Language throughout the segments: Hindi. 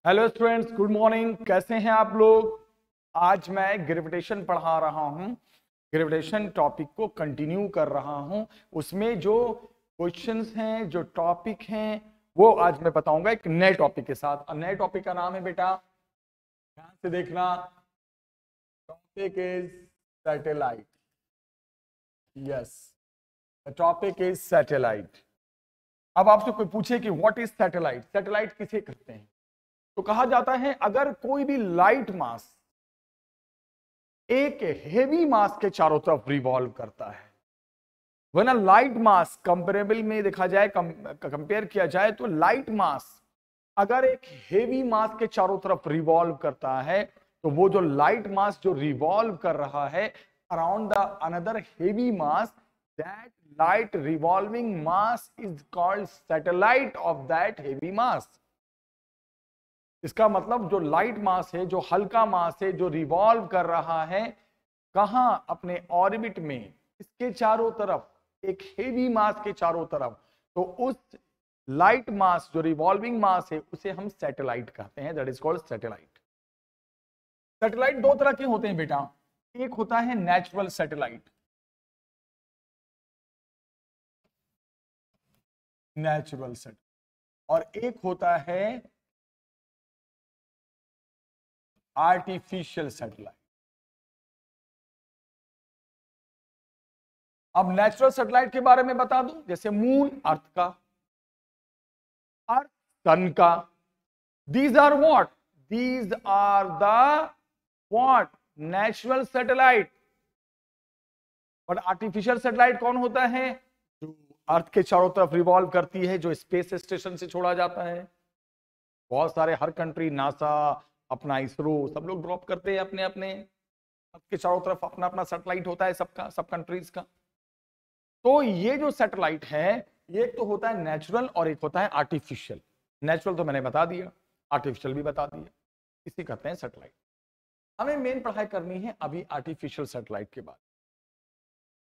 Hello students, good morning. कैसे हैं आप लोग? आज मैं ग्रेविटेशन पढ़ा रहा हूं। ग्रेविटेशन टॉपिक को कंटिन्यू कर रहा हूं। उसमें जो क्वेश्चंस हैं, जो टॉपिक हैं, वो आज मैं बताऊंगा एक नए टॉपिक के साथ। और नए टॉपिक का नाम है, बेटा ध्यान से देखना, topic is satellite. Yes, the topic is satellite. अब आपसे कोई पूछे कि व्हाट इज सैटेलाइट, सैटेलाइट किसे कहते हैं, तो कहा जाता है अगर कोई भी लाइट मास एक हेवी मास के चारों तरफ रिवॉल्व करता है, वरना लाइट मास कंपेरेबल में देखा जाए, कंपेयर किया जाए तो लाइट मास अगर एक हेवी मास के चारों तरफ रिवॉल्व करता है, तो वो जो लाइट मास जो रिवॉल्व कर रहा है around the another heavy mass, that light revolving mass is called satellite of that heavy mass. इसका मतलब जो लाइट मास है, जो हल्का मास है, जो रिवॉल्व कर रहा है कहां, अपने ऑर्बिट में, इसके चारों तरफ, एक हेवी मास के चारों तरफ, तो उस लाइट मास जो रिवॉल्विंग मास है उसे हम सैटेलाइट कहते हैं। That is called satellite. Satellite दो तरह के होते हैं बेटा। एक होता है नेचुरल सैटेलाइट, नेचुरल सैटेलाइट, और एक होता है आर्टिफिशियल सैटेलाइट। अब नेचुरल सैटेलाइट के बारे में बता दूं, जैसे मून अर्थ का, अर्थ सन का। These are what, these are the what, natural satellite. और आर्टिफिशियल सैटेलाइट कौन होता है? जो अर्थ के चारों तरफ रिवॉल्व करती है, जो स्पेस स्टेशन से छोड़ा जाता है। बहुत सारे, हर कंट्री, नासा, अपना इसरो, सब लोग ड्रॉप करते हैं अपने अपने अर्थ के चारों तरफ अपना अपना सैटेलाइट होता है सबका, सब कंट्रीज का। तो ये जो सैटेलाइट है, ये एक तो होता है नेचुरल और एक होता है आर्टिफिशियल। नेचुरल तो मैंने बता दिया, आर्टिफिशियल भी बता दिया, इसी कहते हैं सैटेलाइट। हमें मेन पढ़ाई करनी है अभी आर्टिफिशियल सैटेलाइट के बाद।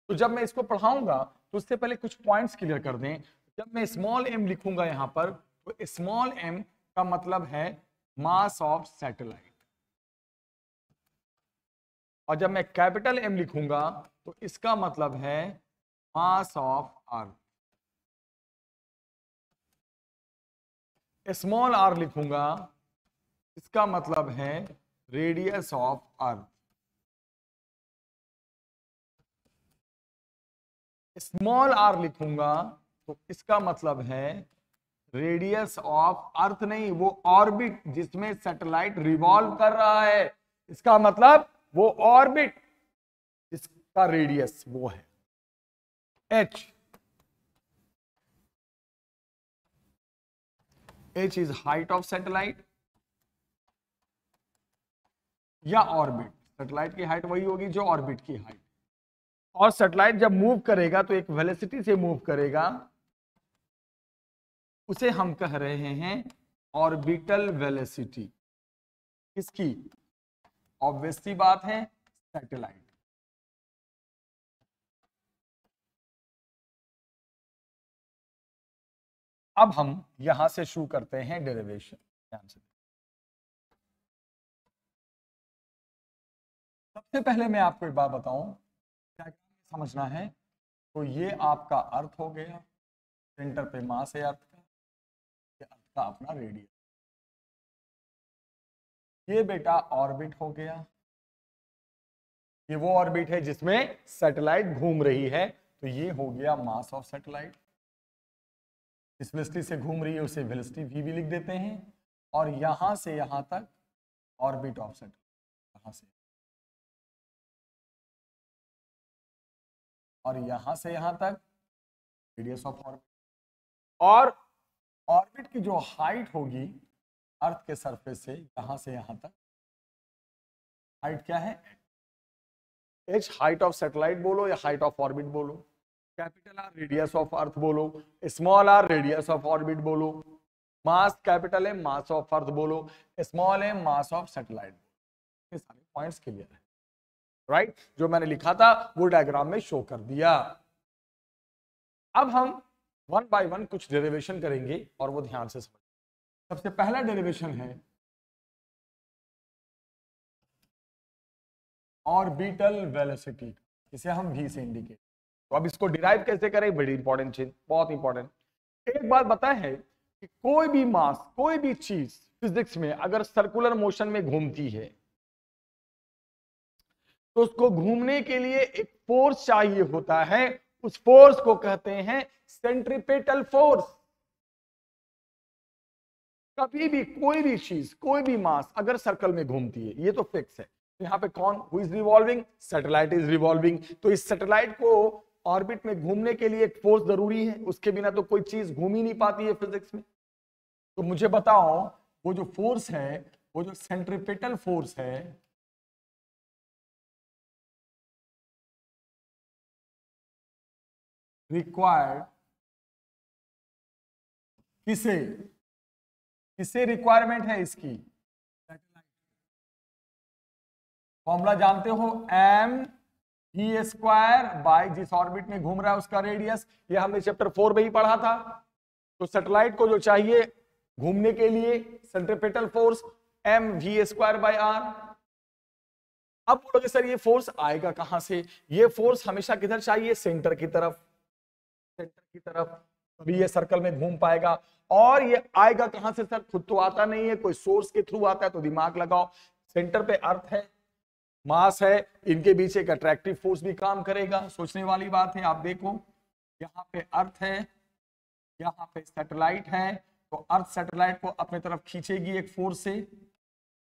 तो जब मैं इसको पढ़ाऊंगा तो उससे पहले कुछ पॉइंट्स क्लियर कर दें। जब मैं स्मॉल एम लिखूंगा यहां पर, तो स्मॉल एम का मतलब है मास ऑफ सैटेलाइट, और जब मैं कैपिटल एम लिखूंगा तो इसका मतलब है mass of earth. Small R लिखूंगा, इसका मतलब है radius of earth. Small R लिखूंगा तो इसका मतलब है रेडियस ऑफ अर्थ, नहीं, वो ऑर्बिट जिसमें सैटेलाइट रिवॉल्व कर रहा है, इसका मतलब वो ऑर्बिट जिसका रेडियस वो है H. H is height of satellite या ऑर्बिट। सैटेलाइट की हाइट वही होगी जो ऑर्बिट की हाइट। और सैटेलाइट जब मूव करेगा तो एक वेलोसिटी से मूव करेगा, उसे हम कह रहे हैं ऑर्बिटल वेलोसिटी। किसकी? ऑब्वियस सी बात है, सैटेलाइट। अब हम यहां से शुरू करते हैं डेरिवेशन। ध्यान से, सबसे पहले मैं आपको एक बात बताऊं, क्या समझना है। तो ये आपका अर्थ हो गया, सेंटर पे मास है अर्थ का, ये अर्थ का अपना रेडियस। ये बेटा ऑर्बिट हो गया, ये वो ऑर्बिट है जिसमें सैटेलाइट घूम रही है, तो ये हो गया मास ऑफ सैटेलाइट। इस वेलोसिटी से घूम रही है उसे वेलोसिटी वी भी लिख देते हैं। और यहां से यहां तक ऑर्बिट ऑफ सैटेलाइट, यहां से, और यहां से यहां तक रेडियस ऑफ ऑर्बिट। और ऑर्बिट की जो हाइट होगी अर्थ के सरफेस से यहां से यहां तक, हाइट क्या है? एच हाइट ऑफ सैटेलाइट बोलो या हाइट ऑफ ऑर्बिट बोलो, capital R radius of earth बोलो, small R radius of orbit बोलो, मास कैपिटल है मास ऑफ अर्थ बोलो, स्मॉल है मास ऑफ सैटेलाइट। ये सारे पॉइंट्स क्लियर है, राइट? जो मैंने लिखा था वो डायग्राम में शो कर दिया। अब हम वन बाय वन कुछ डेरिवेशन करेंगे और वो ध्यान से समझ। सबसे पहला डेरिवेशन है ऑर्बिटल वेलोसिटी, इसे हम v से इंडिकेट। तो अब इसको डिराइव कैसे करें, बड़ी इंपॉर्टेंट चीज, बहुत इंपॉर्टेंट। एक बात पता है कि कोई भी मास, कोई भी चीज फिजिक्स में अगर सर्कुलर मोशन में घूमती है तो उसको घूमने के लिए एक फोर्स चाहिए होता है, उस फोर्स को कहते हैं सेंट्रीपेटल फोर्स। कभी भी कोई भी चीज, कोई भी मास अगर सर्कल में घूमती है, ये तो फिक्स है। तो यहाँ पे कौन who is revolving, satellite is revolving. तो इस सैटेलाइट को ऑर्बिट में घूमने के लिए एक फोर्स जरूरी है, उसके बिना तो कोई चीज घूम ही नहीं पाती है फिजिक्स में। तो मुझे बताओ वो जो फोर्स है, वो जो सेंट्रीपेटल फोर्स है, रिक्वायर्ड किसे, किसे रिक्वायरमेंट है इसकी, फॉर्मूला जानते हो, एम वी स्क्वायर बाई जिस ऑर्बिट में घूम रहा है उसका रेडियस, ये हमने चैप्टर 4 में ही पढ़ा था। तो सैटेलाइट को जो चाहिए घूमने के लिए centripetal force M V square by R. अब बोलोगे सर ये फोर्स आएगा कहां से, ये फोर्स हमेशा किधर चाहिए, सेंटर की तरफ, सेंटर की तरफ, तभी ये सर्कल में घूम पाएगा। और ये आएगा कहां से सर, खुद तो आता नहीं है, कोई सोर्स के थ्रू आता है। तो दिमाग लगाओ, सेंटर पे अर्थ है, मास है, इनके बीच एक अट्रैक्टिव फोर्स भी काम करेगा। सोचने वाली बात है। आप देखो यहाँ पे अर्थ है, यहाँ पे सैटेलाइट है, तो अर्थ सैटेलाइट को अपने तरफ खींचेगी एक फोर्स से।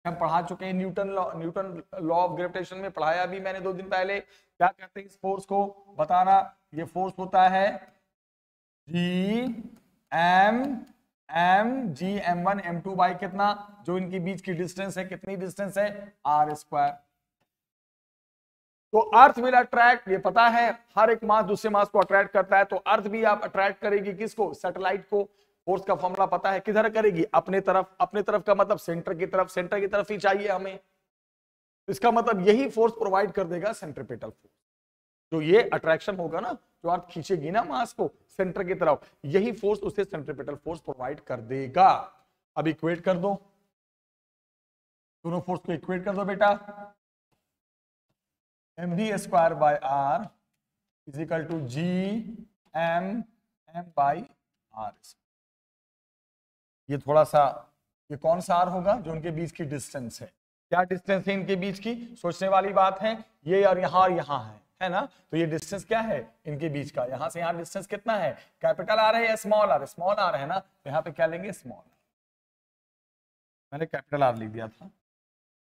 हम पढ़ा चुके हैं न्यूटन लॉ ऑफ ग्रेविटेशन में, पढ़ाया भी मैंने 2 दिन पहले। क्या कहते हैं इस फोर्स को, बताना। ये फोर्स होता है जी एम1 m2 बाई कितना, जो इनके बीच की डिस्टेंस है, कितनी डिस्टेंस है, आर स्क्वायर। तो अर्थ विल अट्रैक्ट, ये पता है, हर एक मास दूसरे मास को अट्रैक्ट करता है। तो अर्थ भी आप अट्रैक्ट करेगी किसको, सैटेलाइट को। फोर्स का फॉर्मूला पता है, किधर करेगी, अपने तरफ। अपने तरफ का मतलब सेंटर की तरफ, सेंटर की तरफ ही चाहिए हमें। इसका मतलब यही फोर्स प्रोवाइड कर देगा सेंट्रीपेटल फोर्स, जो ये अट्रैक्शन होगा ना, जो अर्थ खींचेगी ना मास को सेंटर की तरफ, यही फोर्स उसे सेंट्रीपेटल फोर्स प्रोवाइड कर देगा। अब इक्वेट कर दो, दोनों फोर्स को इक्वेट कर दो बेटा। M V square by R is equal to G M by R. ये थोड़ा सा, ये कौन सा आर होगा, जो उनके बीच की डिस्टेंस है। क्या डिस्टेंस है इनके बीच की, सोचने वाली बात है। ये और यहाँ है ना। तो ये डिस्टेंस क्या है इनके बीच का, यहां से यहां डिस्टेंस कितना है, कैपिटल आर है या स्मॉल आर, स्मॉल आर है ना। तो यहाँ पे क्या लेंगे, स्मॉल। मैंने कैपिटल आर लिख दिया था।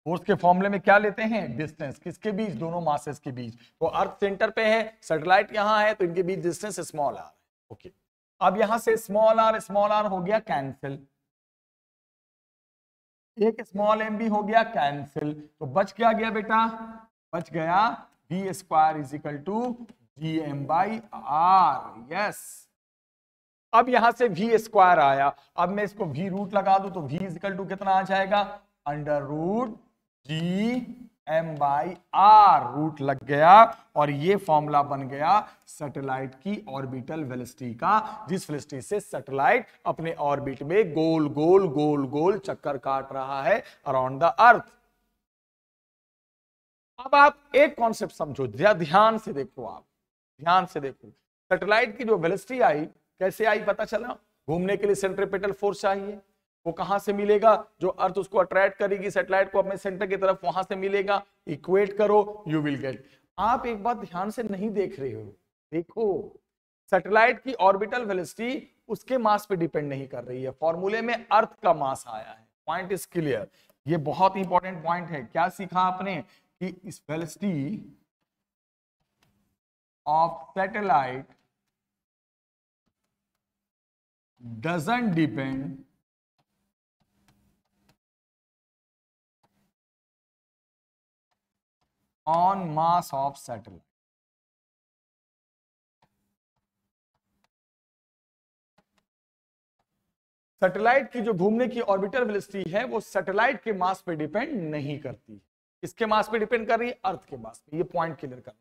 फोर्स के फॉर्मूले में क्या लेते हैं, डिस्टेंस, किसके बीच, दोनों मासेस के बीच। तो अर्थ सेंटर पे है, सैटेलाइट यहाँ है, तो इनके बीच डिस्टेंस स्मॉल आर। ओके, अब यहां से स्मॉल आर हो गया कैंसिल, एक स्मॉल एम भी हो गया कैंसिल। तो बच क्या गया बेटा, बच गया V square is equal to G M by R. Yes, अब यहां से वी स्क्वायर आया, अब मैं इसको वी रूट लगा दूं तो वी इज इक्वल टू कितना आ जाएगा, under root G M by R, root लग गया। और ये फॉर्मूला बन गया सैटेलाइट की ऑर्बिटल वेलोसिटी का, जिस वेलोसिटी से सैटेलाइट अपने ऑर्बिट में गोल गोल गोल गोल चक्कर काट रहा है अराउंड द अर्थ। अब आप एक कॉन्सेप्ट समझो, ध्यान से देखो, आप ध्यान से देखो। सैटेलाइट की जो वेलोसिटी आई, कैसे आई पता चला, घूमने के लिए सेंट्रीपेटल फोर्स चाहिए। वो कहां से मिलेगा, जो अर्थ उसको अट्रैक्ट करेगी सैटेलाइट को अपने सेंटर की तरफ, वहां से मिलेगा। इक्वेट करो, यू विल गेट। आप एक बात ध्यान से नहीं देख रहे हो, देखो सैटेलाइट की ऑर्बिटल वेलोसिटी उसके मास पे डिपेंड नहीं कर रही है, फॉर्मूले में अर्थ का मास आया है। पॉइंट इज क्लियर, ये बहुत इंपॉर्टेंट पॉइंट है। क्या सीखा आपने कि इस velocity of satellite doesn't depend on mass of satellite। Satellite की जो घूमने की ऑर्बिटल वेलोसिटी है वो सैटेलाइट के मास पे डिपेंड नहीं करती, इसके मास पे डिपेंड कर रही है, अर्थ के मास पे। ये पॉइंट क्लियर कर,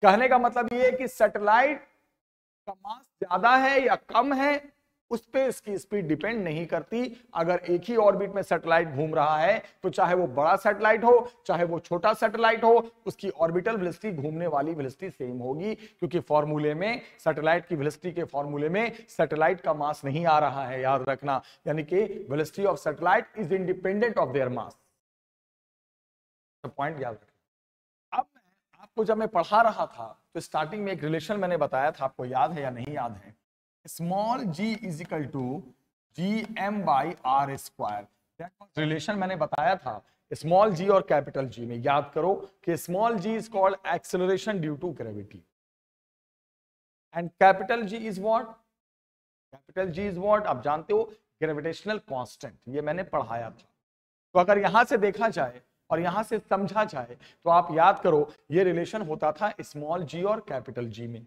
कहने का मतलब ये है कि सैटेलाइट का मास ज्यादा है या कम है, उस पे इसकी स्पीड डिपेंड नहीं करती। अगर एक ही ऑर्बिट में सैटेलाइट घूम रहा है तो चाहे वो बड़ा सैटेलाइट हो चाहे वो छोटा सैटेलाइट हो, उसकी ऑर्बिटल वेलोसिटी घूमने वाली वेलोसिटी सेम होगी, क्योंकि फॉर्मूले में सैटेलाइट की वेलोसिटी के फॉर्मूले में सैटेलाइट का मास नहीं आ रहा है, याद रखना। यानी कि velocity of satellite is independent of their mass. Point याद रखना। अब आपको जब मैं पढ़ा रहा था तो स्टार्टिंग में एक रिलेशन मैंने बताया था, आपको याद है या नहीं याद है? Small g is equal to gm/r²। Relation मैंने बताया था स्मॉल g और कैपिटल G में। याद करो कि small g is called acceleration due to gravity and capital G is what? Capital G is what? आप जानते हो, ग्रेविटेशनल कांस्टेंट। ये मैंने पढ़ाया था। तो अगर यहां से देखा जाए और यहां से समझा जाए तो आप याद करो ये रिलेशन होता था स्मॉल g और कैपिटल G में।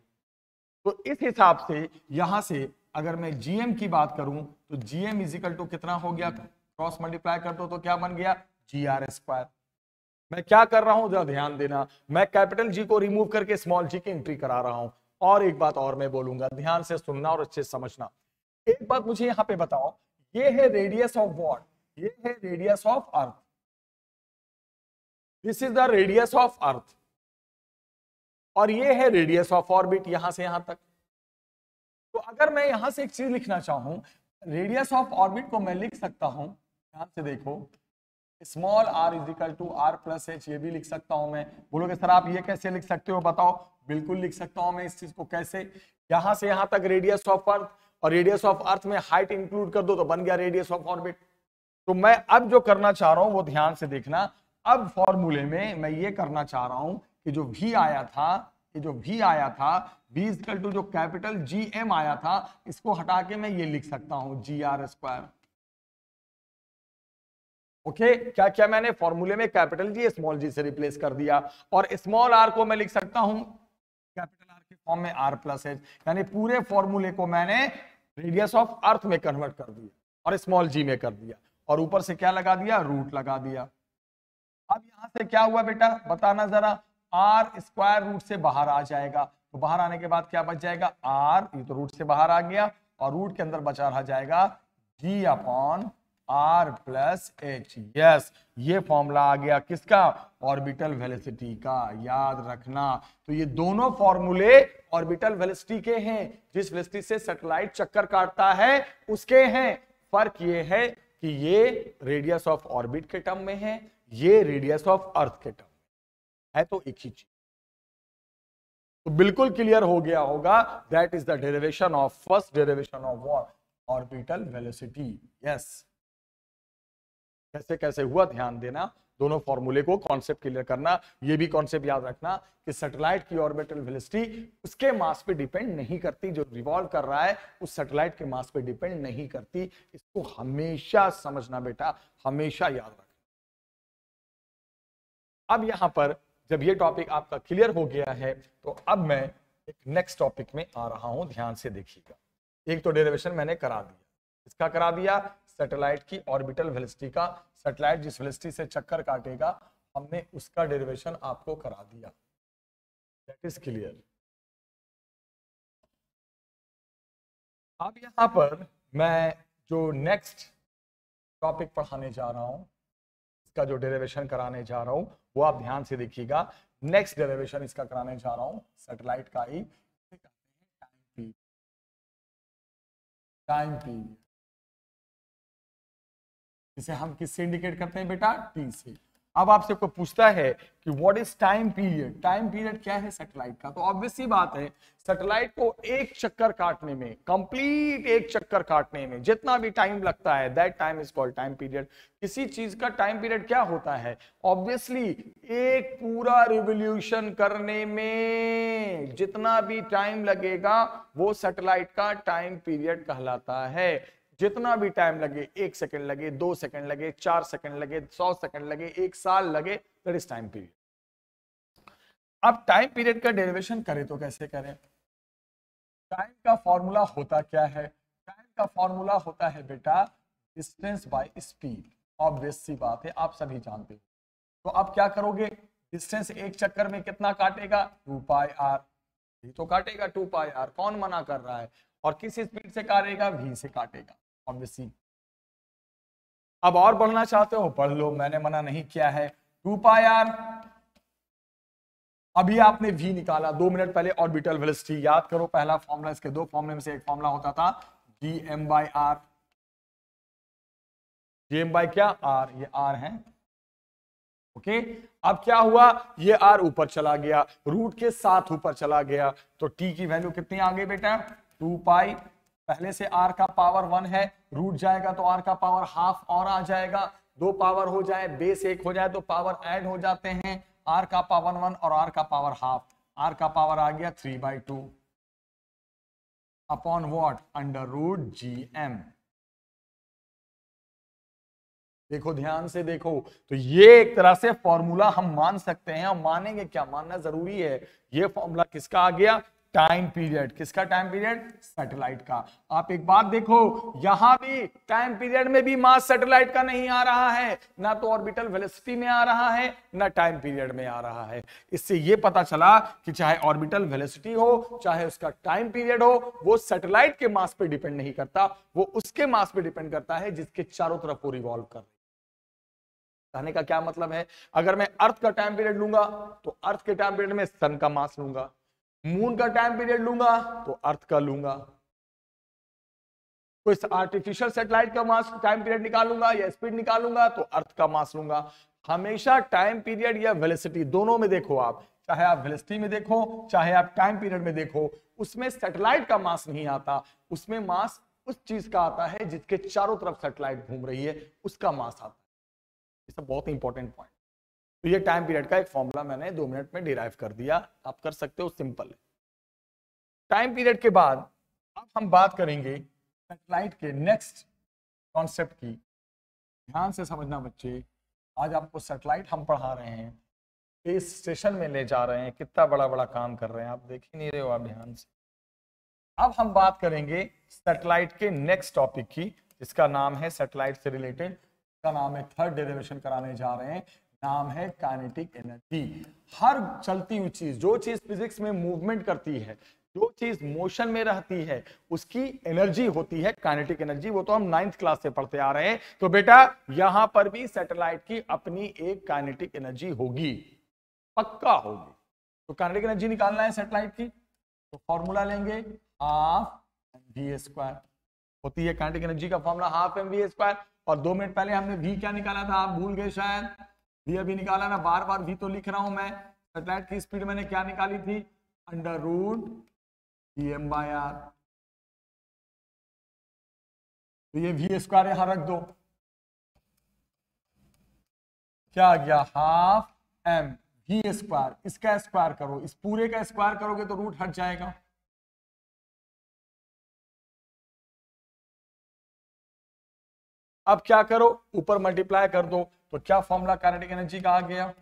तो इस हिसाब से यहां से अगर मैं gm की बात करूं तो gm इज इक्वल टू कितना हो गया? क्रॉस मल्टीप्लाई कर दो तो क्या बन गया? gr²। मैं क्या कर रहा हूं जरा ध्यान देना, मैं कैपिटल G को रिमूव करके स्मॉल g की एंट्री करा रहा हूं। और एक बात और मैं बोलूंगा, ध्यान से सुनना और अच्छे से समझना। एक बात मुझे यहां पे बताओ, ये है रेडियस ऑफ व्हाट? ये है radius of earth. This is the radius of अर्थ और ये है रेडियस ऑफ ऑर्बिट यहां से यहां तक। तो अगर मैं यहां से एक चीज लिखना चाहूं, रेडियस ऑफ ऑर्बिट को मैं लिख सकता हूं, ध्यान से देखो, small r is equal to r plus h। ये भी लिख सकता हूं मैं। बोलोगे सर आप ये कैसे लिख सकते हो, बताओ। बिल्कुल लिख सकता हूं मैं इस चीज को। कैसे? यहां से यहां तक रेडियस ऑफ अर्थ और रेडियस ऑफ अर्थ में हाइट इंक्लूड कर दो तो बन गया रेडियस ऑफ ऑर्बिट। तो मैं अब जो करना चाह रहा हूं वो ध्यान से देखना। अब फॉर्मूले में मैं ये करना चाह रहा हूं कि जो v आया था, ये जो v आया था, v इक्वल टू जो कैपिटल gm आया था, इसको हटा के मैं ये लिख सकता हूं gr²। ओके, क्या क्या मैंने फॉर्मूले में कैपिटल G स्मॉल g से रिप्लेस कर दिया और स्मॉल r को मैं लिख सकता हूं कैपिटल R के फॉर्म में r प्लस h। यानी पूरे फॉर्मूले को मैंने रेडियस ऑफ अर्थ में कन्वर्ट कर दिया और स्मॉल g में कर दिया और ऊपर से क्या लगा दिया? रूट लगा दिया। अब यहां से क्या हुआ बेटा, बताना जरा। r स्क्वायर रूट से बाहर आ जाएगा, तो बाहर आने के बाद क्या बच जाएगा? r, ये तो रूट से बाहर आ गया और रूट के अंदर बचा रह जाएगा g/r प्लस h। यस, ये फॉर्मूला आ गया किसका? ऑर्बिटल वेलोसिटी का। याद रखना। तो ये दोनों फॉर्मूले ऑर्बिटल वेलोसिटी के हैं। जिस वेलोसिटी से सैटेलाइट चक्कर काटता है उसके हैं। फर्क ये है कि ये रेडियस ऑफ ऑर्बिट के टर्म में है, ये रेडियस ऑफ अर्थ के टर्म है, तो एक ही चीज। तो बिल्कुल क्लियर हो गया होगा, that is the derivation of first derivation of what? Orbital velocity. Yes, कैसे कैसे हुआ ध्यान देना। दोनों फॉर्मूले को कॉन्सेप्ट क्लियर करना। ये भी कॉन्सेप्ट याद रखना कि सैटेलाइट की ऑर्बिटल वेलोसिटी उसके मास पे डिपेंड नहीं करती, जो रिवॉल्व कर रहा है उस सैटेलाइट के मास पे डिपेंड नहीं करती। इसको हमेशा समझना बेटा, हमेशा याद रखना। अब यहां पर जब ये टॉपिक आपका क्लियर हो गया है तो अब मैं एक नेक्स्ट टॉपिक में आ रहा हूं, ध्यान से देखिएगा। एक तो डेरिवेशन मैंने करा दिया, इसका करा दिया सैटेलाइट की ऑर्बिटल वेलोसिटी का। सैटेलाइट जिस वेलोसिटी से चक्कर काटेगा हमने उसका डेरिवेशन आपको करा दिया। That is clear. अब यहां पर मैं जो नेक्स्ट टॉपिक पढ़ाने जा रहा हूं, इसका जो डेरिवेशन कराने जा रहा हूं वो आप ध्यान से देखिएगा। नेक्स्ट डेरिवेशन इसका कराने जा रहा हूं सैटेलाइट का ही, टाइम पीरियड। इसे हम किससे इंडिकेट करते हैं बेटा? टी से। अब आपसे कोई पूछता है कि what is time period, time period क्या है सैटेलाइट का? तो ऑब्वियस सी बात है, सैटेलाइट को एक चक्कर काटने में, कंप्लीट एक चक्कर काटने में जितना भी टाइम लगता है, that time is called time period. किसी चीज का टाइम पीरियड क्या होता है? ऑब्वियसली एक पूरा रिवोल्यूशन करने में जितना भी टाइम लगेगा वो सैटेलाइट का टाइम पीरियड कहलाता है। जितना भी टाइम लगे, 1 सेकंड लगे, 2 सेकंड लगे, 4 सेकंड लगे, 100 सेकंड लगे, 1 साल लगे, दैट इज टाइम पीरियड। अब टाइम पीरियड का डेरिवेशन करें तो कैसे करें? टाइम का फॉर्मूला होता क्या है? टाइम का फॉर्मूला होता है बेटा डिस्टेंस बाय स्पीड। ऑब्वियस सी बात है, आप सभी जानते हो। तो आप क्या करोगे? डिस्टेंस एक चक्कर में कितना काटेगा? 2 पाई r। ये तो काटेगा 2 पाई r, कौन मना कर रहा है? और किस स्पीड से काटेगा, v से काटेगा ऑब्वियसली। अब और बढ़ना चाहते हो पढ़ लो, मैंने मना नहीं किया है। 2 पाई आर, अभी आपने v निकाला 2 मिनट पहले, ऑर्बिटल वेलोसिटी याद करो, पहला फॉर्मूला, इसके 2 फॉर्मूले में से एक फॉर्मूला होता था gm by R, gm by क्या r, ये r है ओके। अब क्या हुआ, ये r ऊपर चला गया, रूट के साथ ऊपर चला गया, तो t की वैल्यू कितनी आ गई बेटा, 2 पाई, पहले से r का पावर 1 है, रूट जाएगा तो r का पावर हाफ और आ जाएगा, 2 पावर हो जाए, बेस 1 हो जाए तो पावर ऐड हो जाते हैं, r का पावर 1 और r का पावर हाफ, r का पावर आ गया 3/2 upon what, under root gm। देखो ध्यान से देखो, तो ये एक तरह से फॉर्मूला हम मान सकते हैं, और मानेंगे क्या, मानना जरूरी है। ये फॉर्मूला किसका आ गया, टाइम पीरियड, किसका टाइम पीरियड, सैटेलाइट का। आप एक बात देखो, यहां भी टाइम पीरियड में भी मास सैटेलाइट का नहीं आ रहा है, ना तो ऑर्बिटल वेलोसिटी में आ रहा है, ना टाइम पीरियड में आ रहा है। इससे यह पता चला कि चाहे ऑर्बिटल वेलोसिटी हो, चाहे उसका टाइम पीरियड हो, वो सैटेलाइट के मास पे डिपेंड नहीं करता, वो उसके मास पे डिपेंड करता है जिसके चारों तरफ वो रिवॉल्व कर। कहने का क्या मतलब है, अगर मैं अर्थ का टाइम पीरियड लूंगा तो अर्थ के टाइम पीरियड में सन का मास लूंगा, मून का टाइम पीरियड लूंगा तो अर्थ का लूंगा, कोई आर्टिफिशियल सैटेलाइट का मास टाइम पीरियड निकालूंगा या स्पीड निकालूंगा तो अर्थ का मास लूंगा। हमेशा टाइम पीरियड या वेलोसिटी दोनों में देखो आप, चाहे आप वेलोसिटी में देखो चाहे आप टाइम पीरियड में देखो, उसमें सैटेलाइट का मास नहीं आता, उसमें मास उस चीज का आता है जिसके चारों तरफ सैटेलाइट घूम रही है, उसका मास आता है। ये सब बहुत इंपॉर्टेंट पॉइंट। तो ये टाइम पीरियड का एक फॉर्मूला मैंने 2 मिनट में डिराइव कर दिया, आप कर सकते हो, सिंपल है। टाइम पीरियड के बाद अब हम बात करेंगे सैटेलाइट के नेक्स्ट कॉन्सेप्ट की। ध्यान से समझना बच्चे, आज आपको सैटेलाइट हम पढ़ा रहे हैं, स्पेस स्टेशन में ले जा रहे हैं, कितना बड़ा बड़ा काम कर रहे हैं, आप देख ही नहीं रहे हो आप ध्यान से। अब हम बात करेंगे सैटेलाइट के नेक्स्ट टॉपिक की, जिसका नाम है सैटेलाइट से रिलेटेड, का नाम है, थर्ड डेरिवेशन कराने जा रहे हैं, नाम है काइनेटिक एनर्जी। हर चलती हुई चीज, जो चीज फिजिक्स में मूवमेंट करती है, जो चीज मोशन में रहती है, उसकी एनर्जी होती है काइनेटिक एनर्जी। वो तो हम 9th क्लास से पढ़ते आ रहे हैं। तो बेटा यहां पर भी सैटेलाइट की अपनी एक काइनेटिक एनर्जी होगी, पक्का होगी। तो काइनेटिक एनर्जी निकालना है सैटेलाइट की, तो फॉर्मूला लेंगे हाफ mv², होती है काइनेटिक एनर्जी का फॉर्मूला हाफ mv²। और 2 मिनट पहले हमने v क्या निकाला था, आप भूल गए शायद, v अभी निकाला ना, बार बार v तो लिख रहा हूं मैं। सैटेलाइट की स्पीड मैंने क्या निकाली थी, अंडर रूट gm/r। तो ये v² यहां रख दो, क्या आ गया, हाफ mv²। इसका स्क्वायर करो, इस पूरे का स्क्वायर करोगे तो रूट हट जाएगा। अब क्या करो, ऊपर मल्टीप्लाई कर दो, तो क्या फॉर्मूला काइनेटिक एनर्जी का आ गया,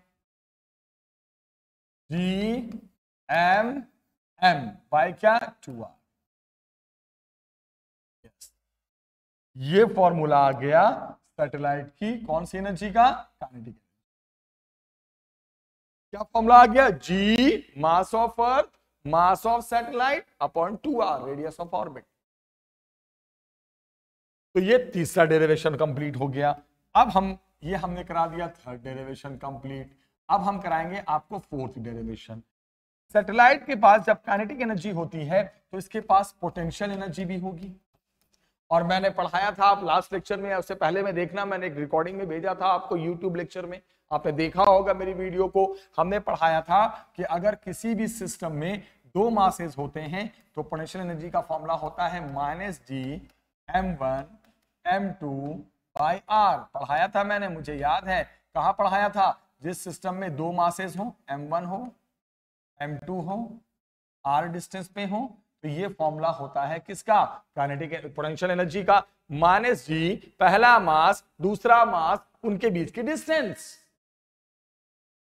gm बाय क्या, 2r। ये फॉर्मूला आ गया सैटेलाइट की कौन सी एनर्जी का, काइनेटिक। क्या फॉर्मूला आ गया, g mass of earth mass of satellite upon 2r radius of orbit. तो ये तीसरा डेरिवेशन कंप्लीट हो गया। अब हम ये हमने करा दिया थर्ड डेरिवेशन कंप्लीट। अब हम कराएंगे आपको फोर्थ डेरिवेशन। सैटेलाइट के पास जब काइनेटिक एनर्जी होती है तो इसके पास पोटेंशियल एनर्जी भी होगी। और मैंने पढ़ाया था, आप लास्ट लेक्चर में, उससे पहले में देखना, मैंने एक रिकॉर्डिंग में भेजा था आपको यूट्यूब लेक्चर में, आपने देखा होगा मेरी वीडियो को। हमने पढ़ाया था कि अगर किसी भी सिस्टम में 2 मासेस होते हैं तो पोटेंशियल एनर्जी का फॉर्मूला होता है -g m1m2/r। पढ़ाया था मैंने, मुझे याद है, कहां पढ़ाया था, जिस सिस्टम में 2 मासेस हो, m1 हो m2 हो, r डिस्टेंस पे हो, तो ये फॉर्मूला होता है किसका, काइनेटिक पोटेंशियल एनर्जी का, -g पहला मास दूसरा मास, उनके बीच की डिस्टेंस।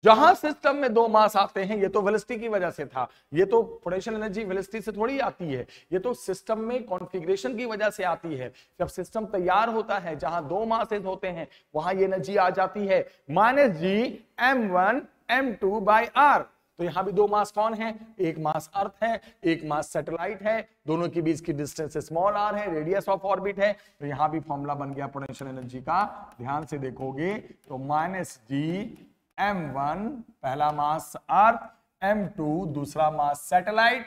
जहां सिस्टम में 2 मास आते हैं, ये तो वेलोसिटी की वजह से था, ये तो पोटेंशियल एनर्जी वेलोसिटी से थोड़ी आती है, ये तो सिस्टम में कॉन्फ़िगरेशन की वजह से आती है। जब सिस्टम तैयार होता है, जहां 2 मासेस होते हैं, वहां ये एनर्जी आ जाती है -g m1 m2/r। तो यहां भी दो मास कौन है, एक मास अर्थ है, एक मास सैटेलाइट है, दोनों के बीच की डिस्टेंस स्मॉल आर है, रेडियस ऑफ ऑर्बिट है। तो यहां भी फॉर्मूला बन गया पोटेंशियल एनर्जी का, ध्यान से देखोगे तो -G_m1 पहला मास अर्थ, m2 दूसरा मास सैटेलाइट,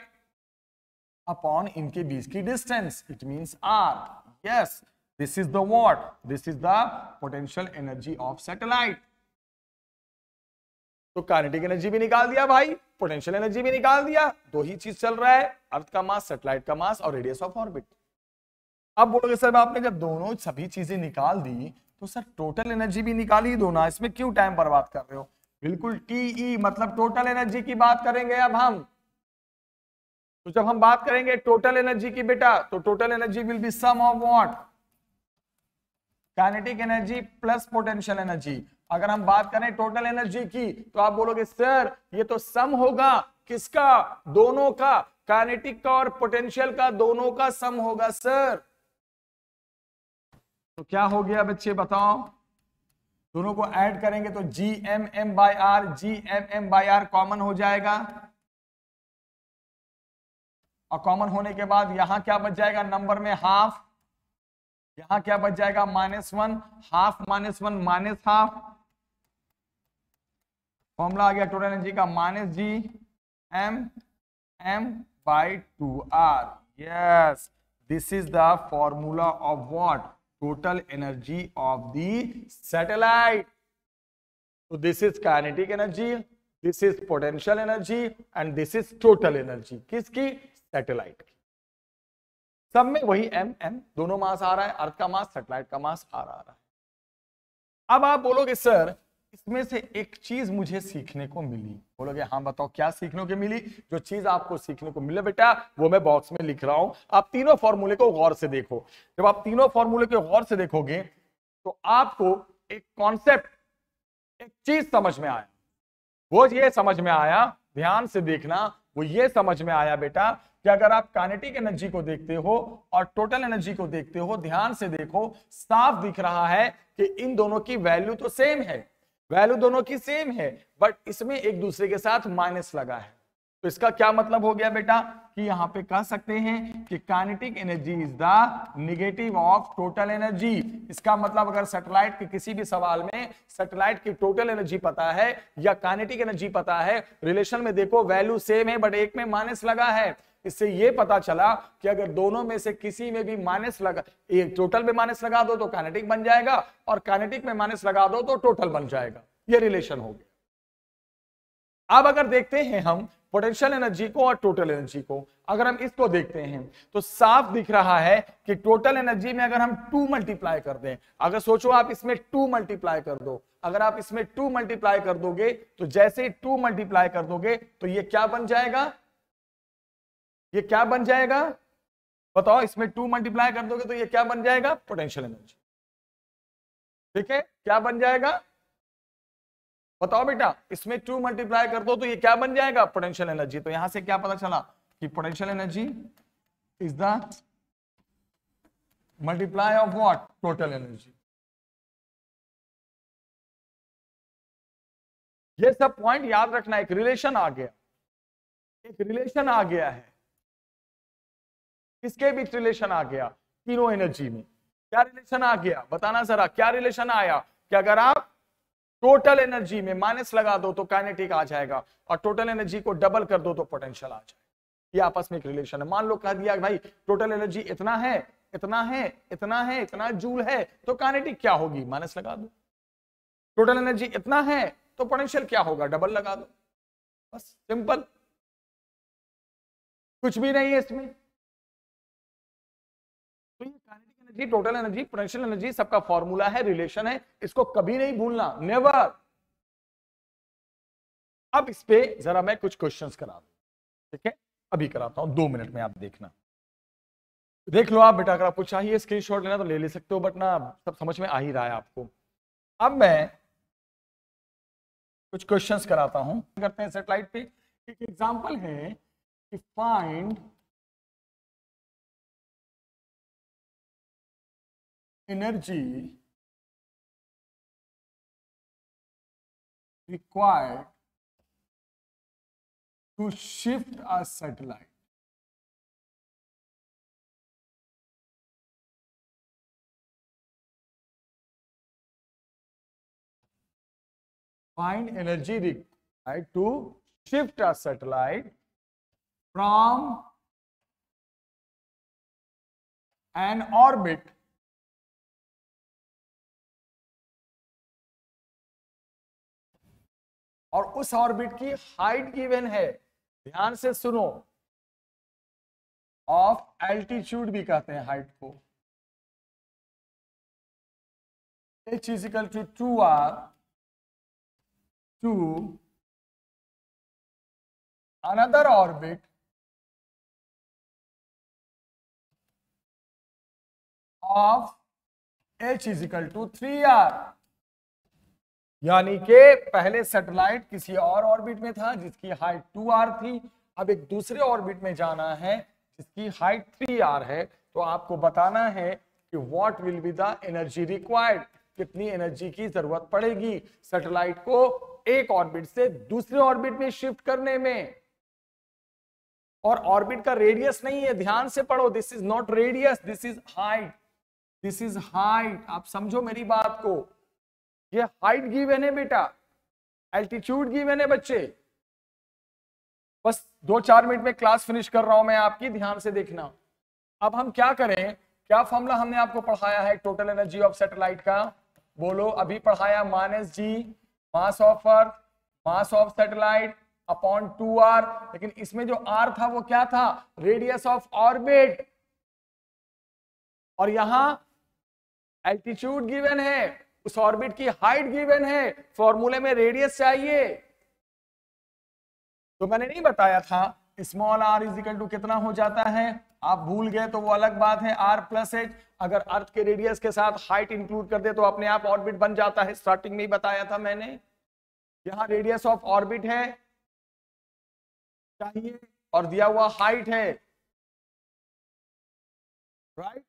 अपॉन इनके बीच की distance, it means r। Yes, this is the what, this is the potential energy of satellite. तो काइनेटिक एनर्जी भी निकाल दिया भाई, पोटेंशियल एनर्जी भी निकाल दिया, दो ही चीज चल रहा है, अर्थ का मास, सैटेलाइट का मास और रेडियस ऑफ ऑर्बिट। अब बोलोगे सर आपने जब दोनों सभी चीजें निकाल दी तो सर टोटल एनर्जी भी निकाली दो ना, इसमें क्यों टाइम बर्बाद कर रहे हो। बिल्कुल TE मतलब टोटल एनर्जी की बात करेंगे अब हम। तो जब हम बात करेंगे टोटल एनर्जी की बेटा, तो total energy will be sum of what, kinetic energy plus potential energy. अगर हम बात करें टोटल एनर्जी की तो आप बोलोगे सर ये तो सम होगा, किसका, दोनों का, काइनेटिक का और पोटेंशियल का, दोनों का सम होगा सर। तो क्या हो गया बच्चे बताओ, दोनों को ऐड करेंगे तो Gmm/r, Gmm/r कॉमन हो जाएगा, और कॉमन होने के बाद यहां क्या बच जाएगा, नंबर में हाफ, यहां क्या बच जाएगा -1, हाफ -1 -हाफ, फॉर्मूला आ गया टोटल एनर्जी का -Gmm/2r। Yes, this is the formula of what, total energy of the satellite. तो this is kinetic energy, this is potential energy and this is total energy, किसकी, सैटेलाइट की। सब में वही m दोनों मास आ रहा है, अर्थ का मास, सैटेलाइट का मास आ रहा है। अब आप बोलोगे सर इसमें से एक चीज मुझे सीखने को मिली, बोलोगे हाँ बताओ क्या सीखने को मिली। जो चीज आपको सीखने को मिले बेटा वो मैं बॉक्स में लिख रहा हूं, आप तीनों फॉर्मूले को गौर से देखो। जब आप तीनों फॉर्मूले को गौर से देखोगे तो आपको एक कॉन्सेप्ट, एक चीज समझ में आया। वो ये समझ में आया, ध्यान से देखना, वो ये समझ में आया बेटा कि अगर आप काइनेटिक एनर्जी को देखते हो और टोटल एनर्जी को देखते हो, ध्यान से देखो, साफ दिख रहा है कि इन दोनों की वैल्यू तो सेम है, वैल्यू दोनों की सेम है, बट इसमें एक दूसरे के साथ माइनस लगा है। तो इसका क्या मतलब हो गया बेटा कि यहां पे कह सकते हैं कि kinetic energy is the negative of total energy. इसका मतलब अगर सैटेलाइट के किसी भी सवाल में सैटेलाइट की टोटल एनर्जी पता है या काइनेटिक एनर्जी पता है, रिलेशन में देखो वैल्यू सेम है बट एक में माइनस लगा है, इससे ये पता चला कि अगर दोनों में से किसी में भी माइनस लगा, एक टोटल में माइनस लगा दो तो काइनेटिक बन जाएगा और काइनेटिक में माइनस लगा दो तो टोटल बन जाएगा। ये रिलेशन हो गया। अब अगर देखते हैं हम पोटेंशियल एनर्जी को और टोटल एनर्जी को, अगर हम इसको देखते हैं तो साफ दिख रहा है कि टोटल एनर्जी में अगर हम 2 मल्टीप्लाई कर दें, अगर सोचो आप इसमें 2 मल्टीप्लाई कर दो, अगर आप इसमें 2 मल्टीप्लाई कर दोगे तो जैसे ही 2 मल्टीप्लाई कर दोगे तो ये क्या बन जाएगा, ये क्या बन जाएगा बताओ, इसमें 2 मल्टीप्लाई कर दोगे तो ये क्या बन जाएगा, पोटेंशियल एनर्जी। ठीक है, क्या बन जाएगा बताओ बेटा, इसमें 2 मल्टीप्लाई कर दो तो ये क्या बन जाएगा, पोटेंशियल एनर्जी। तो यहां से क्या पता चला कि potential energy is the multiply of what, total energy. ये सब पॉइंट याद रखना, एक रिलेशन आ गया, एक रिलेशन आ गया है, किसके बीच रिलेशन आ गया, तीनों एनर्जी में। क्या रिलेशन आ गया बताना जरा, क्या रिलेशन आया कि अगर आप टोटल एनर्जी में माइनस लगा दो तो काइनेटिक आ जाएगा और टोटल एनर्जी को डबल कर दो तो पोटेंशियल आ जाएगा। ये आपस में एक रिलेशन है। मान लो कह दिया भाई टोटल एनर्जी इतना है, इतना है, इतना है, इतना जूल है, तो काइनेटिक क्या होगी, माइनस लगा दो। टोटल एनर्जी इतना है तो पोटेंशियल क्या होगा, डबल लगा दो, बस सिंपल, कुछ भी नहीं है इसमें। तो ये kinetic energy, total energy, potential energy सबका फॉर्मूला है, रिलेशन है, इसको कभी नहीं भूलना, नेवर। अब इस पे जरा मैं कुछ क्वेश्चंस करा दूं, ठीक है, अभी कराता हूं, 2 मिनट में आप देखना, देख लो आप बेटा, अगर आपको चाहिए स्क्रीनशॉट लेना तो ले ले सकते हो, बट ना सब समझ में आ ही रहा है आपको। अब मैं कुछ क्वेश्चंस कराता हूं, करते हैं सैटेलाइट पे। एक एग्जांपल है कि find energy required to shift a satellite. Find energy required to shift a satellite from an orbit और उस ऑर्बिट की हाइट गिवन है, ध्यान से सुनो, ऑफ एल्टीट्यूड भी कहते हैं हाइट को, h is equal to 2r to another orbit of h is equal to 3r। यानी कि पहले सैटेलाइट किसी और ऑर्बिट में था जिसकी हाइट 2r थी, अब एक दूसरे ऑर्बिट में जाना है जिसकी हाइट 3r है। तो आपको बताना है कि what will be the energy required, कितनी एनर्जी की जरूरत पड़ेगी सैटेलाइट को एक ऑर्बिट से दूसरे ऑर्बिट में शिफ्ट करने में। और ऑर्बिट का रेडियस नहीं है, ध्यान से पढ़ो, this is not radius, this is height, this is height. आप समझो मेरी बात को, ये हाइट गिवन है बेटा, एल्टीट्यूड गिवन है बच्चे। बस 2-4 मिनट में क्लास फिनिश कर रहा हूं मैं आपकी, ध्यान से देखना। अब हम क्या करें, क्या फॉर्मूला हमने आपको पढ़ाया है टोटल एनर्जी ऑफ सैटेलाइट का, बोलो। अभी पढ़ाया -g mass of earth, mass of satellite upon 2r, लेकिन इसमें जो r था वो क्या था, रेडियस ऑफ ऑर्बिट, और यहां एल्टीट्यूड गिवन है, उस ऑर्बिट की हाइट गिवन है, फॉर्मूले में रेडियस चाहिए। तो मैंने नहीं बताया था small r is equal to कितना हो जाता है, आप भूल गए तो वो अलग बात है, r प्लस h। अगर अर्थ के रेडियस के साथ हाइट इंक्लूड कर दे तो अपने आप ऑर्बिट बन जाता है, स्टार्टिंग में ही बताया था मैंने। यहां रेडियस ऑफ ऑर्बिट है चाहिए और दिया हुआ हाइट है, राइट।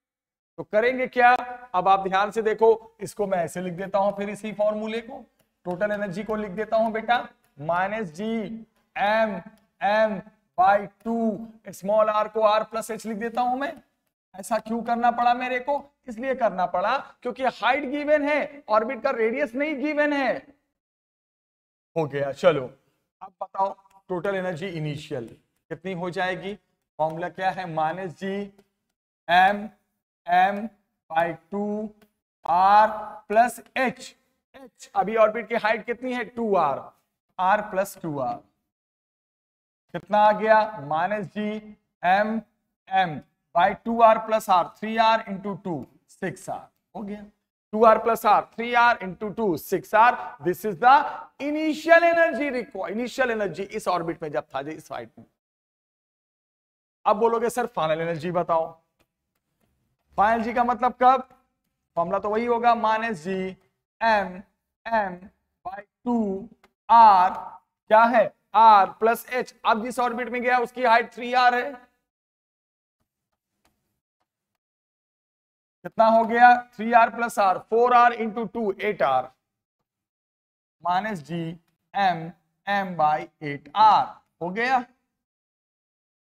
तो करेंगे क्या, अब आप ध्यान से देखो, इसको मैं ऐसे लिख देता हूं, फिर इसी फॉर्मूले को, टोटल एनर्जी को लिख देता हूं बेटा, -g m/2, स्मॉल r को r प्लस h लिख देता हूं मैं। ऐसा क्यों करना पड़ा मेरे को, इसलिए करना पड़ा क्योंकि हाइट गिवन है, ऑर्बिट का रेडियस नहीं गिवन है। हो गया, चलो अब बताओ टोटल एनर्जी इनिशियल कितनी हो जाएगी। फॉर्मूला क्या है, -g m/2 r plus h। अभी ऑर्बिट की हाइट कितनी है, 2r, r प्लस 2r कितना आ गया, -g m/2r plus r, 3r into 2 6r हो गया, 2r plus r 3r into 2 6r। This is the initial energy required, initial energy इस ऑर्बिट में जब था, इस हाइट में। अब बोलोगे सर फाइनल एनर्जी बताओ, फाइनल जी का मतलब कब, फॉर्मूला तो वही होगा, -g m/2 r क्या है, r प्लस h। अब जिस ऑर्बिट में गया उसकी हाइट 3r है, कितना हो गया, 3r plus r 4r into 2 8r, -g m/8r हो गया।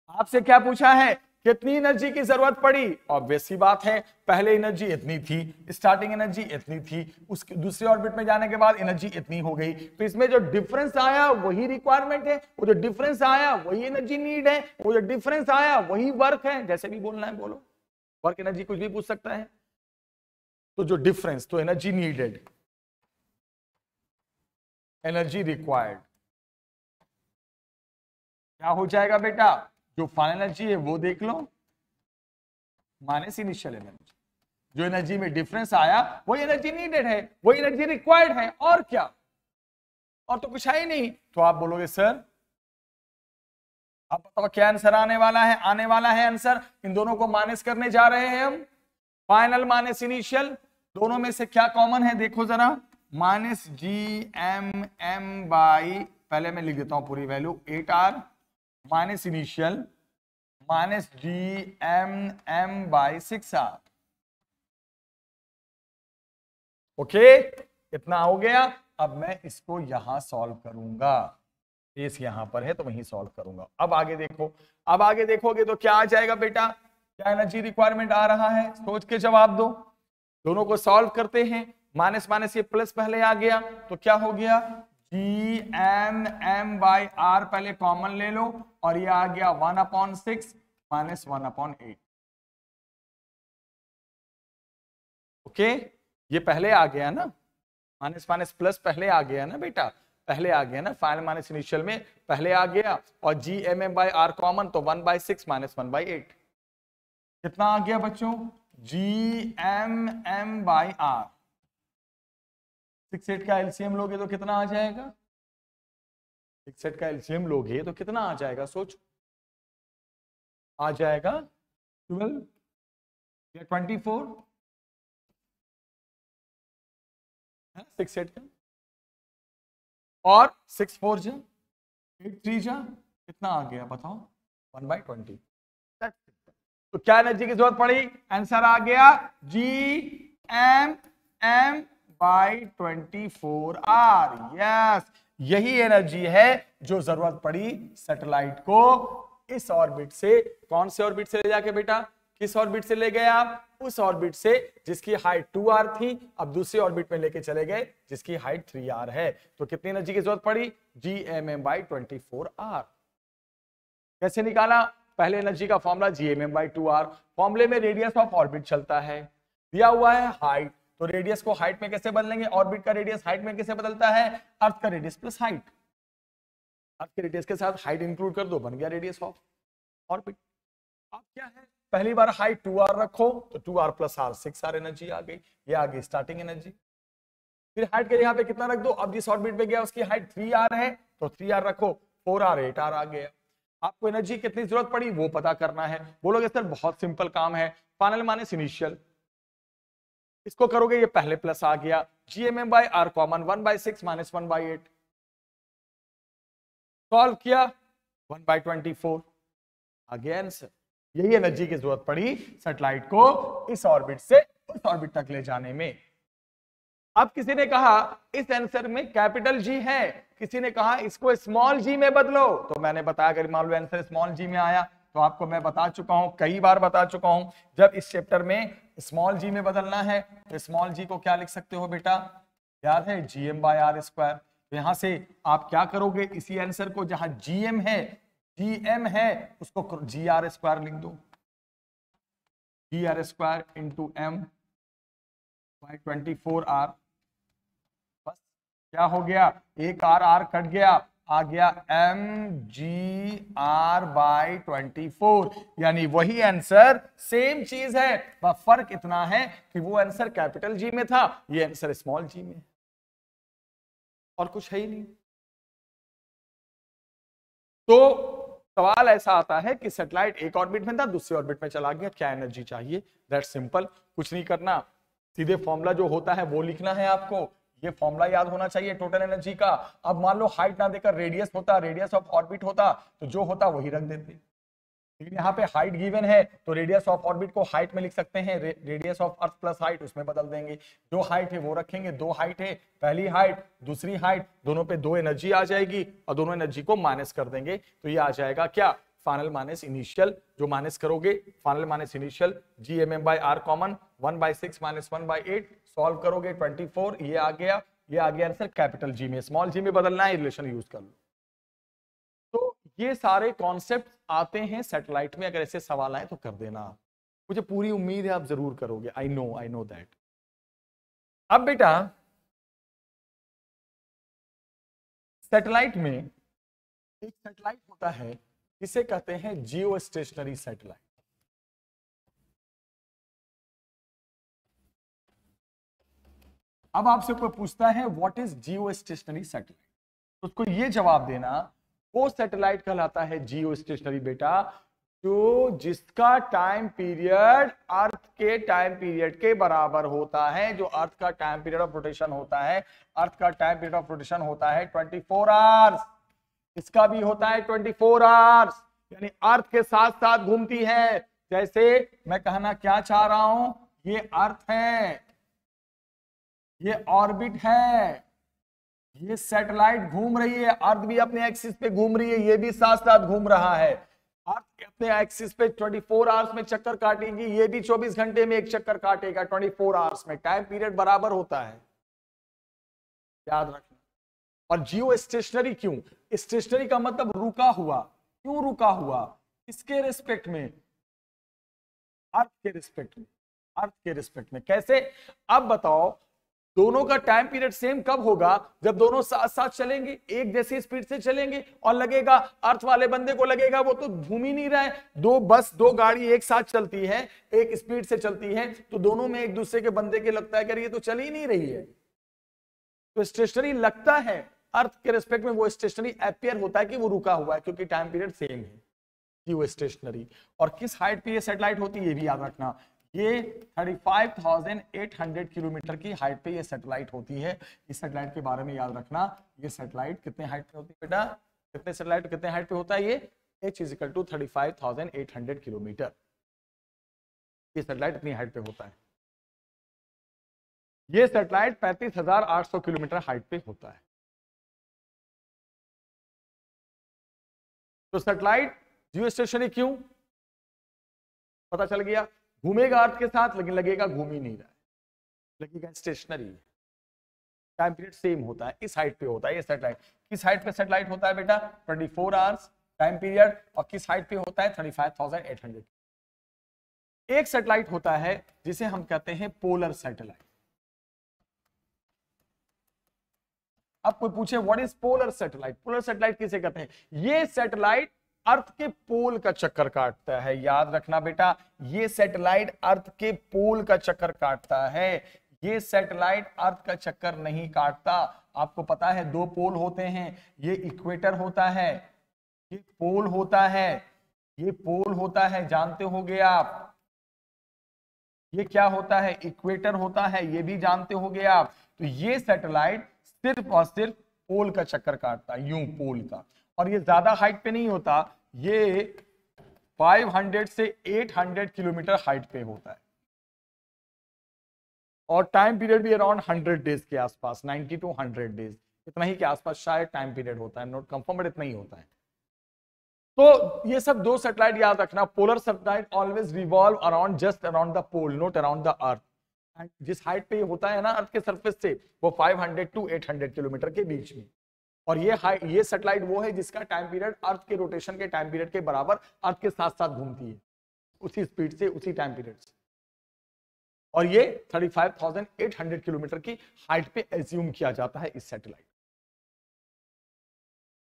आपसे क्या पूछा है, कितनी एनर्जी की जरूरत पड़ी, ऑब्वियस सी बात है, पहले एनर्जी इतनी थी, स्टार्टिंग एनर्जी इतनी थी, उसके दूसरे ऑर्बिट में जाने के बाद एनर्जी इतनी हो गई। तो इसमें जो डिफरेंस आया वही रिक्वायरमेंट है, वो जो डिफरेंस आया वही एनर्जी नीड है, वो जो डिफरेंस आया वही वर्क है। जैसे भी बोलना है बोलो, वर्क एनर्जी कुछ भी पूछ सकता है। तो जो डिफरेंस, तो एनर्जी नीडेड, एनर्जी रिक्वायर्ड क्या हो जाएगा बेटा, जो फाइनल एनर्जी है वो देख लो, माइनस इनिशियल एनर्जी। जो एनर्जी में डिफरेंस आया वही एनर्जी नीडेड है, वही एनर्जी रिक्वायर्ड है, और क्या, और तो कुछ है ही नहीं। तो आप बोलोगे सर आप बताओ क्या आंसर आने वाला है, आने वाला है आंसर, इन दोनों को माइनस करने जा रहे हैं हम, फाइनल माइनस इनिशियल, दोनों में से क्या कॉमन है देखो जरा, -g m/, पहले मैं लिख देता हूं पूरी value, 8r minus initial -g m/6r। Okay, इतना हो गया। अब मैं इसको यहां सॉल्व करूंगा, बेस यहां पर है तो वहीं सॉल्व करूंगा। अब आगे देखो, अब आगे देखोगे तो क्या आ जाएगा बेटा, क्या एनर्जी रिक्वायरमेंट आ रहा है, सोच के जवाब दो। दोनों को सॉल्व करते हैं, माइनस माइनस ये प्लस पहले आ गया तो क्या हो गया, G M M by R पहले कॉमन ले लो और ये आ गया 1/6 माइनस 1/8। ओके, ये पहले आ गया ना, माइनस माइनस प्लस पहले आ गया ना बेटा, पहले आ गया ना, फाइनल माइनस इनिशियल में पहले आ गया, और G M M by R common तो 1/6 माइनस 1/8 कितना आ गया बच्चों, G M M by R. 6 8 का एलसीएम लोगे तो कितना आ जाएगा, 6 8 का एलसीएम लोगे तो कितना आ जाएगा, सोच, आ जाएगा 12 या 24, 6 8 का, और 6 4 जा 8 3 जा कितना आ गया बताओ, 1/20। तो क्या एनर्जी की जरूरत पड़ी, आंसर आ गया G M M by 24 R. Yes, यही एनर्जी है जो जरूरत पड़ी सैटेलाइट को इस ऑर्बिट से, कौन से ऑर्बिट से ले जाके बेटा, किस ऑर्बिट से ले गए आप, उस ऑर्बिट से जिसकी हाइट 2r थी, अब दूसरे ऑर्बिट में लेके चले गए जिसकी हाइट 3r है। तो कितनी एनर्जी की जरूरत पड़ी, G M M by 24 R. कैसे निकाला, पहले एनर्जी का formula G M M by 2r, फॉर्मूले में रेडियस ऑफ ऑर्बिट चलता है, दिया हुआ है हाइट, तो रेडियस को हाइट में कैसे बदलेंगे, ऑर्बिट का रेडियस हाइट में कैसे बदलता है, अर्थ का रेडियस प्लस हाइट, अर्थ के रेडियस के साथ हाइट इंक्लूड कर दो, बन गया रेडियस ऑफ ऑर्बिट। अब क्या है, पहली बार हाइट 2r रखो तो 2r plus r 6r energy आ गई, ये आ गई स्टार्टिंग एनर्जी। फिर हाइट के यहाँ पे कितना रख दो, अब जिस ऑर्बिट पे गया उसकी हाइट 3r है तो 3r रखो, 4r 8r आ गया। आपको एनर्जी कितनी जरूरत पड़ी वो पता करना है, बोलोगे सर बहुत सिंपल काम है, फाइनल माइनस इनिशियल, इसको करोगे ये पहले प्लस आ गया, GMM by R common 1/6 minus 1/8, solve किया 1/24 आ गया आंसर। यही एनर्जी की जरूरत पड़ी सैटेलाइट को इस ऑर्बिट से उस ऑर्बिट तक ले जाने में। अब किसी ने कहा इस आंसर में कैपिटल जी है, किसी ने कहा इसको स्मॉल जी में बदलो, तो मैंने बताया अगर मान लो आंसर स्मॉल जी में आया तो आपको मैं बता चुका हूं, कई बार बता चुका हूं, जब इस चैप्टर में स्मॉल जी में बदलना है तो स्मॉल जी को क्या लिख सकते हो बेटा, याद है जीएम बाय आर स्क्वायर। तो यहां से आप क्या करोगे, इसी आंसर को जहां जीएम है जीएम है उसको जी आर स्क्वायर लिख दो, G R square into M by 24 R, बस क्या हो गया, एक आर आर कट गया, आ गया एम जी आर बाई 24, यानी वही आंसर सेम चीज है, बस फर्क इतना है कि वो आंसर कैपिटल जी में था, ये आंसर स्मॉल जी में, और कुछ है ही नहीं। तो सवाल ऐसा आता है कि सैटेलाइट एक ऑर्बिट में था दूसरे ऑर्बिट में चला गया, क्या एनर्जी चाहिए, दैट सिंपल, कुछ नहीं करना, सीधे फॉर्मूला जो होता है वो लिखना है आपको, ये फॉर्मूला याद होना चाहिए टोटल एनर्जी का। अब मान लो हाइट ना देकर रेडियस होता, रेडियस ऑफ ऑर्बिट होता तो जो होता वही रख देते, लेकिन यहाँ पे हाइट गिवन है तो रेडियस ऑफ ऑर्बिट को हाइट में लिख सकते हैं, radius of earth plus height उसमें बदल देंगे, जो हाइट है वो रखेंगे, दो हाइट है, पहली हाइट दूसरी हाइट, दोनों पे दो एनर्जी आ जाएगी और दोनों एनर्जी को माइनस कर देंगे, तो ये आ जाएगा क्या, फाइनल माइनस इनिशियल, जो माइनस करोगे final minus initial, G M M by R common 1/6 minus 1/8, solve करोगे 24, ये आ गया आंसर कैपिटल जी में, स्मॉल जी में बदलना है, रिलेशन यूज कर लो। तो ये सारे कॉन्सेप्ट आते हैं सैटेलाइट में, अगर ऐसे सवाल आए तो कर देना, मुझे पूरी उम्मीद है आप जरूर करोगे, आई नो दैट। अब बेटा सैटेलाइट में एक सैटेलाइट होता है जिसे कहते हैं जियो स्टेशनरी सैटेलाइट। अब आपसे कोई पूछता है what is Jio stationery satellite, तो उसको ये जवाब देना वो सैटेलाइट कहलाता है जियो स्टेशनरी बेटा जो जिसका टाइम पीरियड अर्थ के टाइम पीरियड के बराबर होता है, जो अर्थ का टाइम पीरियड ऑफ रोटेशन होता है, अर्थ का टाइम पीरियड ऑफ रोटेशन होता है 24 आवर्स, इसका भी होता है 24 आवर्स, यानी अर्थ के साथ साथ घूमती है। जैसे मैं कहना क्या चाह रहा हूं, ये अर्थ है, ये ऑर्बिट है, ये सैटेलाइट घूम रही है, अर्थ भी अपने एक्सिस पे घूम रही है, ये भी साथ साथ घूम रहा है। अर्थ अपने एक्सिस पे 24 आवर्स में चक्कर काटेगी, ये भी 24 घंटे में एक चक्कर काटेगा 24 आवर्स में। टाइम पीरियड बराबर होता है, याद रखना। और जियो स्टेशनरी क्यों? स्टेशनरी का मतलब रुका हुआ। क्यों रुका हुआ? किसके रिस्पेक्ट में? अर्थ के रिस्पेक्ट में। अर्थ के रिस्पेक्ट में कैसे? अब बताओ, दोनों का टाइम पीरियड सेम कब होगा? जब दोनों साथ साथ चलेंगे, एक जैसी स्पीड से चलेंगे। और लगेगा, अर्थ वाले बंदे को लगेगा वो तो घूम ही नहीं रहा है। दो बस, दो गाड़ी एक साथ चलती है, एक स्पीड से चलती है, तो दोनों में एक दूसरे के बंदे के लगता है कि ये तो चल ही नहीं रही है। तो स्टेशनरी लगता है, अर्थ के रिस्पेक्ट में वो स्टेशनरी अपीयर होता है कि वो रुका हुआ है, क्योंकि टाइम पीरियड सेम है। वो स्टेशनरी। और किस हाइट पे ये सैटेलाइट होती है ये भी याद रखना। ये 35,800 किलोमीटर की हाइट पे ये सैटेलाइट होती है। इस सैटेलाइट के बारे में याद रखना। ये सैटेलाइट कितने हाइट पे होती है बेटा? कितने सैटेलाइट कितने हाइट पे होता है? ये h = 35,800 किलोमीटर। ये सैटेलाइट इतनी हाइट पे होता है। ये सैटेलाइट 35,800 किलोमीटर हाइट पे होता है। तो सैटेलाइट जियो स्टेशनरी क्यों? पता चल गया। घूमेगा अर्थ के साथ, लेकिन लगेगा घूम ही नहीं रहा है, लगेगा स्टेशनरी। टाइम पीरियड सेम होता है, इस हाइट पे होता है ये सैटेलाइट। किस हाइट पे सैटेलाइट होता है बेटा? 24 आवर्स टाइम पीरियड। और किस हाइट पे होता है? 35,800। एक सैटेलाइट होता है जिसे हम कहते हैं पोलर सैटेलाइट। अब कोई पूछे what is polar satellite? Polar satellite किसे कहते हैं? ये सैटेलाइट अर्थ के पोल का चक्कर काटता है। याद रखना बेटा, ये सैटेलाइट अर्थ के पोल का चक्कर काटता है। ये सैटेलाइट अर्थ का चक्कर नहीं काटता। आपको पता है दो पोल होते हैं, ये इक्वेटर होता है, ये पोल होता है, ये पोल होता है, जानते होगे आप। ये क्या होता है? इक्वेटर होता है, ये भी जानते होगे आप। तो ये सैटेलाइट सिर्फ और सिर्फ पोल का चक्कर काटता है, यूं पोल का। और ये ज्यादा हाइट पे नहीं होता, ये 500 से 800 किलोमीटर हाइट पे होता है। और टाइम पीरियड भी अराउंड 100 डेज के आसपास, 90 to 100 डेज, इतना ही के आसपास शायद टाइम पीरियड होता है। नॉट कंफर्म, बट इतना ही होता है। तो ये सब दो सैटेलाइट याद रखना। Polar satellite always revolve around, just around the pole, not around the earth. जिस हाइट पे होता है ना अर्थ के सरफेस से, वो 500 to 800 किलोमीटर के बीच में। और ये सैटेलाइट वो है जिसका टाइम पीरियड अर्थ के रोटेशन के टाइम पीरियड के बराबर अर्थ के साथ साथ घूमती है, उसी स्पीड से, उसी टाइम पीरियड से। और ये 35,800 किलोमीटर की हाइट पे एज्यूम किया जाता है इस सैटेलाइट।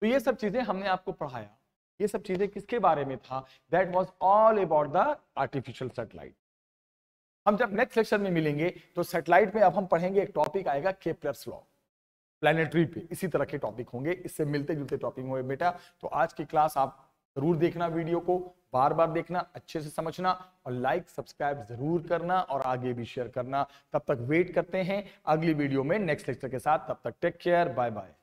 तो ये सब चीजें हमने आपको पढ़ाया। ये सब चीजें किसके बारे में था? That was all about the artificial satellite. हम जब नेक्स्ट सेक्शन में मिलेंगे तो सैटेलाइट में अब हम पढ़ेंगे, एक टॉपिक आएगा केपलर्स लॉ, प्लैनेटरी पे। इसी तरह के टॉपिक होंगे, इससे मिलते जुलते टॉपिक होंगे बेटा। तो आज की क्लास आप जरूर देखना, वीडियो को बार बार देखना, अच्छे से समझना, और लाइक सब्सक्राइब जरूर करना, और आगे भी शेयर करना। तब तक वेट करते हैं अगली वीडियो में नेक्स्ट लेक्चर के साथ। तब तक टेक केयर, बाय बाय।